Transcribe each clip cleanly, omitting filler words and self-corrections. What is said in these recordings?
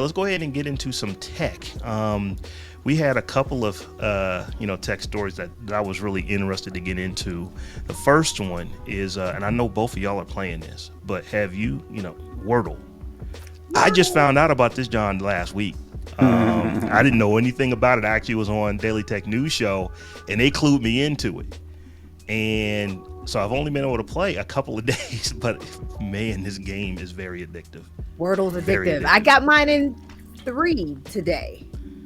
let's go ahead and get into some tech. We had a couple of tech stories that I was really interested to get into. The first one is, and I know both of y'all are playing this, but have Wordle? I just found out about this, John, last week. I didn't know anything about it. I actually was on Daily Tech News Show, and they clued me into it. And so I've only been able to play a couple of days, but man, this game is very addictive. Wordle's addictive. I got mine in 3 today.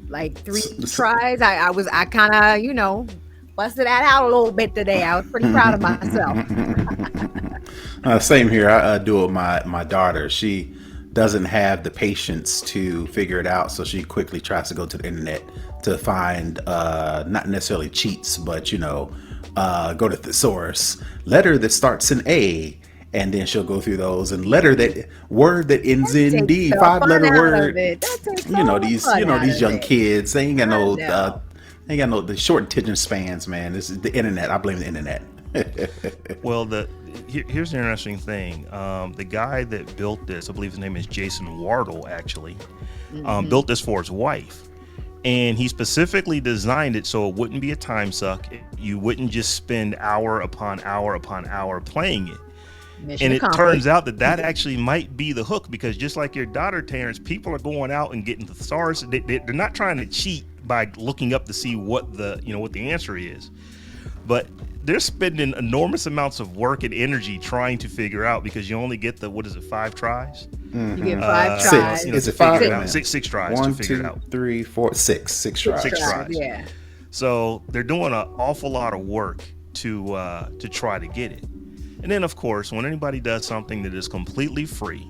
Like 3 tries. I kind of, busted that out a little bit today. I was pretty proud of myself. Same here. I do it with my daughter. She doesn't have the patience to figure it out, so she quickly tries to go to the internet to find not necessarily cheats, but go to thesaurus, letter that starts in A, and then she'll go through those, and word that ends in D, 5-letter word. These young kids, they ain't got no the short attention spans, man. This is the internet. I blame the internet. Well, here's the interesting thing. The guy that built this, I believe his name is Jason Wardle, actually, built this for his wife. And he specifically designed it so it wouldn't be a time suck. You wouldn't just spend hour upon hour upon hour playing it. Mission and it turns out that actually might be the hook, because just like your daughter, Terrance, people are going out and getting the thesaurus. They're not trying to cheat by looking up to see what the answer is, but they're spending enormous amounts of work and energy trying to figure out, because you only get 5 tries. You get 5 tries. 6. Is it 5? 6 tries 1, to figure 2, it out. 3, 4, 6. 6 tries. 6 tries. Yeah. So they're doing an awful lot of work to try to get it. And then, of course, when anybody does something that is completely free,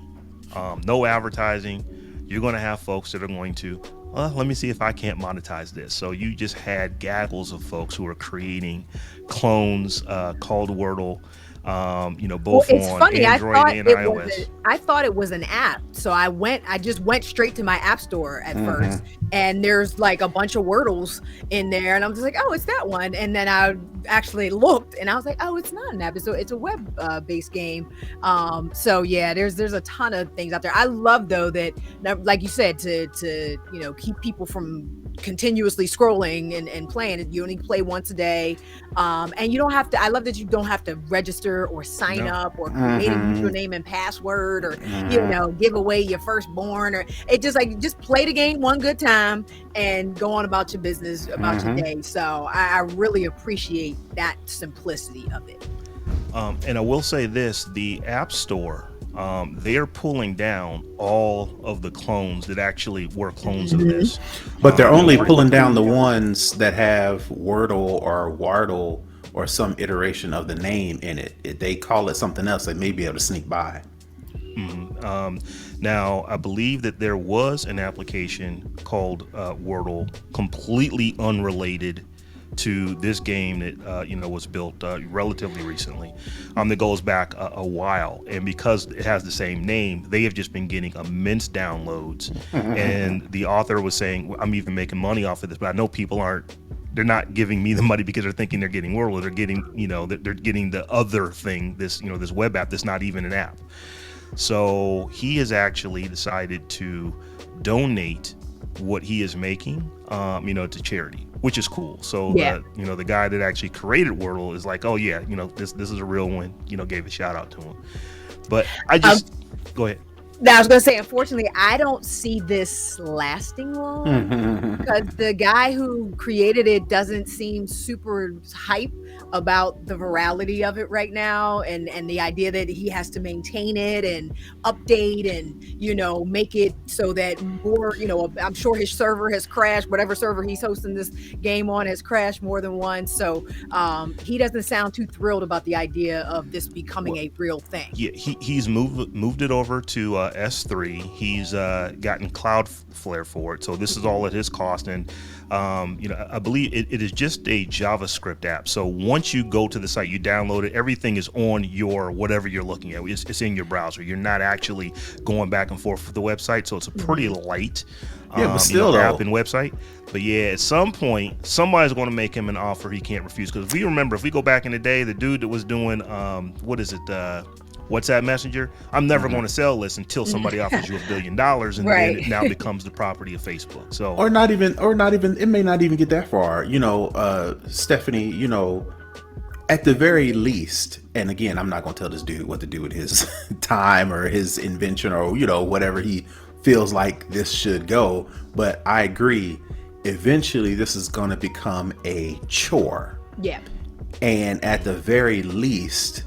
no advertising, you're going to have folks that are going to, let me see if I can't monetize this. So you just had gaggles of folks who are creating clones called Wordle, both on funny. Android and iOS. I thought it was an app, so I just went straight to my app store at first, and there's like a bunch of Wordles in there, and I'm just like, oh, it's that one. And then I actually looked, and I was like, oh, it's not an app, it's a web based game. So yeah, there's a ton of things out there. I love though that, like you said, to keep people from continuously scrolling and playing. You only play once a day, and you don't have to. I love that you don't have to register or sign up or create a username and password, or give away your firstborn, or it just play the game one good time and go on about your business, about your day. So I really appreciate that simplicity of it. And I will say this: the App Store, they're pulling down all of the clones that actually were clones of this. But they're only pulling down the ones that have Wordle or Wardle or some iteration of the name in it. If they call it something else, they may be able to sneak by. Now, I believe that there was an application called Wordle, completely unrelated to this game that was built relatively recently, that goes back a while, and because it has the same name, they have just been getting immense downloads. And the author was saying, I'm even making money off of this, but I know people they're not giving me the money because they're thinking they're getting Wordle. They're getting they're getting the other thing, this web app that's not even an app. So he has actually decided to donate what he is making to charity, which is cool. So the guy that actually created Wordle is like, oh yeah, this is a real one, gave a shout out to him. But I just go ahead. Now, I was going to say, unfortunately, I don't see this lasting long, because the guy who created it doesn't seem super hype about the virality of it right now, and the idea that he has to maintain it and update and make it so that more, I'm sure his server has crashed. Whatever server he's hosting this game on has crashed more than once. So he doesn't sound too thrilled about the idea of this becoming a real thing. Yeah, he's moved it over to S3. He's gotten Cloudflare for it, so this is all at his cost. And I believe it is just a JavaScript app. So once you go to the site, you download it, everything is on your whatever you're looking at. It's in your browser. You're not actually going back and forth with the website, so it's a pretty light but still app and website. But yeah, at some point, somebody's going to make him an offer he can't refuse. Because if we go back in the day, the dude that was doing WhatsApp Messenger, I'm never going to sell this until somebody offers you $1 billion, and Right. then it now becomes the property of Facebook. So, Or not even, it may not even get that far. Stephanie, at the very least, and again, I'm not going to tell this dude what to do with his time or his invention or, whatever he feels like this should go. But I agree, eventually this is going to become a chore. Yeah. And at the very least,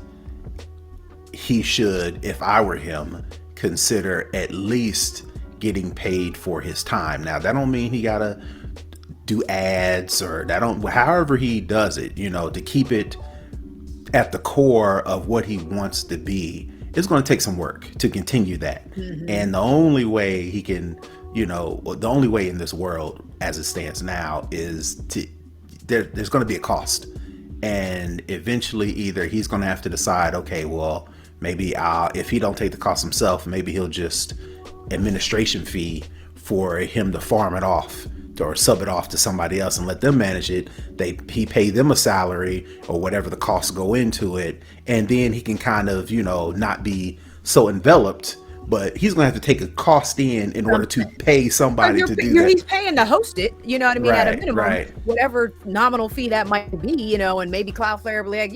he should, if I were him, consider at least getting paid for his time. Now, that don't mean he gotta do ads or however he does it, to keep it at the core of what he wants to be. It's going to take some work to continue that. Mm-hmm. And the only way he can, the only way in this world as it stands now is there's going to be a cost. And eventually either he's going to have to decide, okay, well, maybe if he don't take the cost himself, maybe he'll just administration fee for him to farm it off or sub it off to somebody else and let them manage it. He pay them a salary or whatever the costs go into it. And then he can kind of, not be so enveloped, but he's going to have to take a cost in order to pay somebody to do that. He's paying to host it, you know what I mean? At a minimum, right. Whatever nominal fee that might be, and maybe Cloudflare will be like,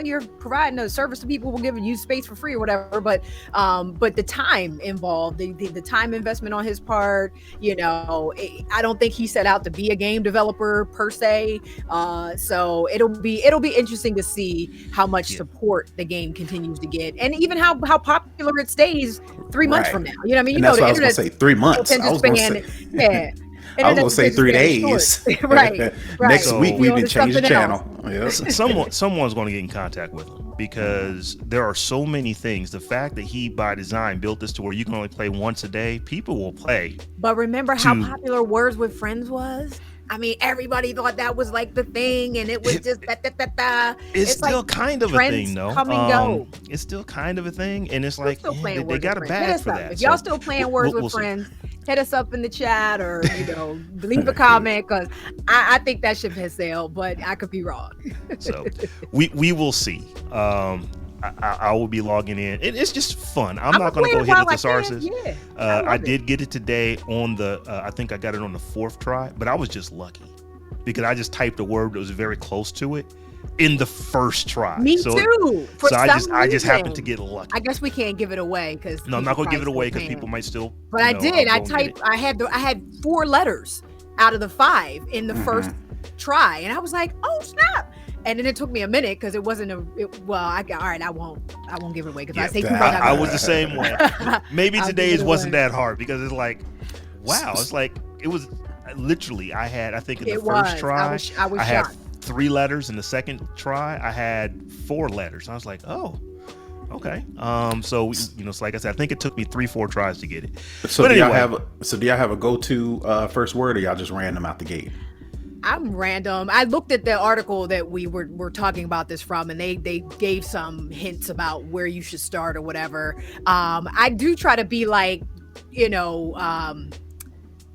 you're providing a service to people, we'll give you space for free or whatever. But the time involved, the time investment on his part, I don't think he set out to be a game developer per se. So it'll be interesting to see how much support the game continues to get, and even how popular it stays 3 months from now. You know what I mean? And that's what I was going to say, 3 months. I was going to say 3 days. Right. Next week we can change the channel. Yes. Someone's going to get in contact with him because there are so many things. The fact that he, by design, built this to where you can only play once a day, people will play. But remember how popular Words with Friends was? I mean, everybody thought that was like the thing, and it was just It's still like kind of a thing, though. Come and go. It's still kind of a thing, and it's like they got a bag bag for that. If y'all still playing Words with Friends, hit us up in the chat or leave a comment, because I think that ship has sailed, but I could be wrong. So we will see. I will be logging in. It's just fun. I'm not going to go hit a thesaurus. Yeah, I did get it today on the, I think I got it on the 4th try, but I was just lucky because I just typed a word that was very close to it in the first try. Me too. I just happened to get lucky. I guess we can't give it away because I'm not going to give it away because people might still. But I did. I had 4 letters out of the 5 in the first try, and I was like, oh snap. And then it took me a minute because it wasn't I won't give it away because I say too much. I was the same way. Maybe today's wasn't that hard because it's like, wow, it's like it was literally. I think in the first try I had 3 letters. In the second try I had 4 letters. I was like, oh, okay. So it's like I said, I think it took me 3-4 tries to get it. So do y'all have a go-to first word, or y'all just random out the gate? I'm random. I looked at the article that we were talking about this from, and they gave some hints about where you should start or whatever. I do try to be like,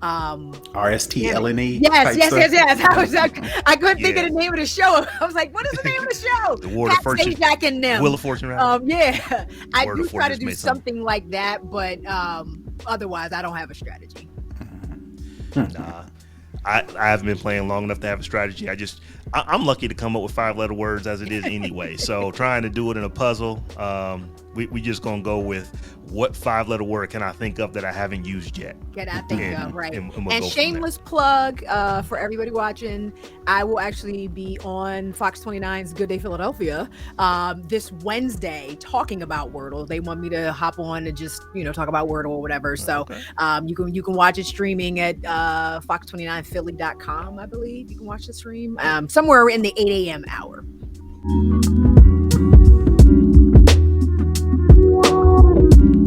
RSTLNE. Yes. I couldn't think of the name of the show. I was like, what is the name of the show? The Word of Fortune. Jack and them. Wheel of Fortune. I do try to do something like that, but otherwise, I don't have a strategy. Nah. I haven't been playing long enough to have a strategy. I'm lucky to come up with 5-letter words as it is anyway. So trying to do it in a puzzle, we just gonna go with what 5-letter word can I think of that I haven't used yet. Right. And we'll shameless plug for everybody watching. I will actually be on Fox 29's Good Day Philadelphia this Wednesday talking about Wordle. They want me to hop on and just talk about Wordle or whatever. So you can watch it streaming at fox29philly.com. I believe you can watch the stream somewhere in the 8 a.m. hour.